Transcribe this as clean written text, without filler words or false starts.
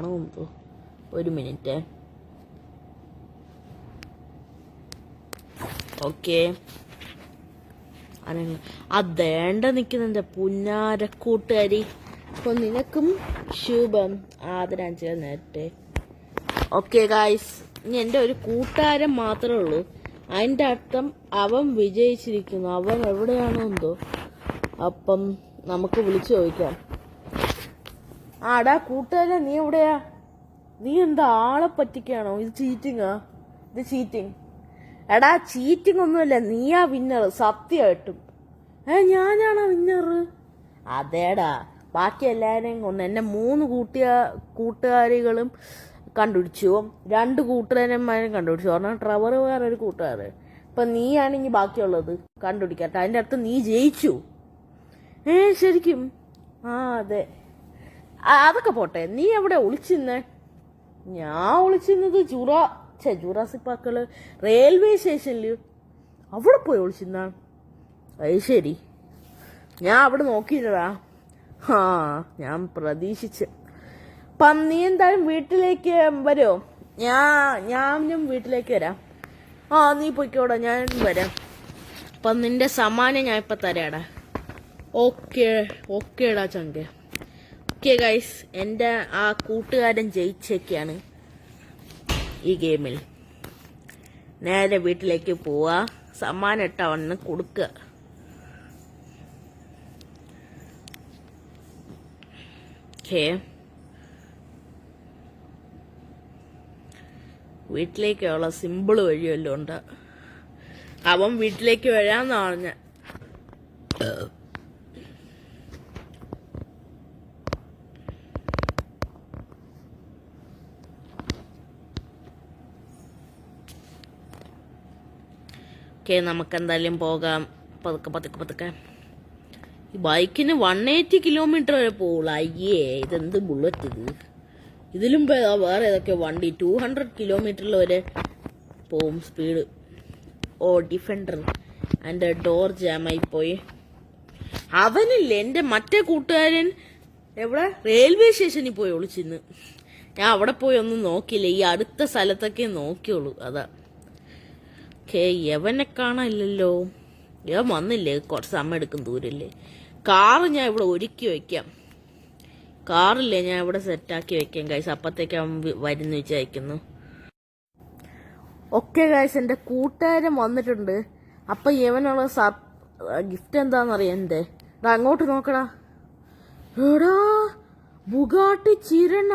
കാണുമെന്തോ. ഒരു minute. Okay, അതേണ്ട നിൽക്കുന്നെൻ്റെ പുന്നാരക്കൂട്ടുകാരി. അപ്പോൾ നിനക്കും ശുഭം ആദരാഞ്ജലികൾ നേരട്ടെ. ഓക്കെ ഗായ്സ്, ഇനി എൻ്റെ ഒരു കൂട്ടുകാരൻ മാത്രമേ ഉള്ളൂ. അതിൻ്റെ അർത്ഥം അവൻ വിജയിച്ചിരിക്കുന്നു. അവൻ എവിടെയാണോ എന്തോ. അപ്പം നമുക്ക് വിളിച്ചു ചോദിക്കാം. ആടാ കൂട്ടുകാരൻ, നീ എവിടെയാ? നീ എന്താ ആളെ പറ്റിക്കാണോ? ഇത് ചീറ്റിങ്ങാ? ഇത് ചീറ്റിങ്? എടാ ചീറ്റിംഗ് ഒന്നുമില്ല, നീയാ വിന്നർ സത്യമായിട്ടും. ഞാനാണോ വിന്നർ? അതേടാ, ബാക്കി എല്ലാവരെയും കൊണ്ട് എന്നെ 3 കൂട്ടുകാരികളും കണ്ടുപിടിച്ചു, 2 കൂട്ടുകാരന്മാരും കണ്ടുപിടിച്ചു. പറഞ്ഞാൽ ട്രവർ വേറൊരു കൂട്ടുകാരൻ. ഇപ്പം നീയാണെങ്കിൽ ബാക്കിയുള്ളത് കണ്ടുപിടിക്കട്ടെ. അതിൻ്റെ അടുത്ത് നീ ജയിച്ചു. ശരിക്കും? അതെ. അതൊക്കെ പോട്ടെ, നീ എവിടെ ഒളിച്ചിരുന്നേ? ഞാൻ ഒളിച്ചിരുന്നത് ജുറാസിക് പാർക്കില് റെയിൽവേ സ്റ്റേഷനിൽ. അവിടെ പോയി ഒളിച്ചിരുന്നാണ്. അത് ശരി, ഞാൻ അവിടെ നോക്കിയില്ലടാ. ഞാൻ പ്രതീക്ഷിച്ച്. അപ്പം നീ എന്തായാലും വീട്ടിലേക്ക് വരുമോ? ഞാനും വീട്ടിലേക്ക് വരാം. നീ പൊയ്ക്കോടാ, ഞാൻ വരാം. അപ്പം നിന്റെ സമ്മാനം ഞാൻ ഇപ്പം തരാടാ. ഓക്കേടാ ചങ്കെ. ഓക്കെ ഗൈസ്, എൻ്റെ ആ കൂട്ടുകാരൻ ജയിച്ചൊക്കെയാണ് ഈ ഗെയിമിൽ. നേരെ വീട്ടിലേക്ക് പോവാ. സമ്മാനം ഇട്ടവണ്ണം കൊടുക്കുക. ഓക്കെ, വീട്ടിലേക്കുള്ള സിമ്പിൾ വഴിയല്ലോ ഉണ്ട്. അവൻ വീട്ടിലേക്ക് വരാമെന്നാണ് പറഞ്ഞ. ഓക്കെ, നമുക്കെന്തായാലും പോകാം. പതുക്കെ. ഈ ബൈക്കിന് 180 കിലോമീറ്റർ വരെ പോവുള്ളൂ. അയ്യേ, ഇതെന്ത് ബുള്ളറ്റ് ഇത്! ഇതിലും വേറെ ഏതൊക്കെ വണ്ടി 200 കിലോമീറ്ററിൽ വരെ പോവും സ്പീഡ്. ഡിഫൻഡർ, എൻ്റെ ഡോർ ജാമായി പോയി. അവനില്ലേ, എൻ്റെ മറ്റേ കൂട്ടുകാരൻ എവിടെ? റെയിൽവേ സ്റ്റേഷനിൽ പോയി ഒളിച്ചിന്ന്. ഞാൻ അവിടെ പോയി ഒന്നും നോക്കിയില്ല, ഈ അടുത്ത സ്ഥലത്തൊക്കെ നോക്കിയുള്ളൂ. അതാ. യവനെ കാണാനില്ലല്ലോ. യവൻ വന്നില്ലേ? കുറച്ച് സമയം എടുക്കും, ദൂരല്ലേ. കാറ് ഞാൻ ഇവിടെ ഒരുക്കി വെക്കാം. കാറില്ലേ, ഞാൻ ഇവിടെ സെറ്റാക്കി വെക്കാം ഗൈസ്. അപ്പത്തേക്ക് അവൻ വരുന്നു വിചാരിക്കുന്നു. ഓക്കെ ഗൈസ്, എൻ്റെ കൂട്ടുകാരൻ വന്നിട്ടുണ്ട്. അപ്പം യവനുള്ള ഗിഫ്റ്റ് എന്താണെന്നറിയാം. എൻ്റെ അങ്ങോട്ട് നോക്കടാ. എടാ, ബുഗാട്ടി ചിരണ.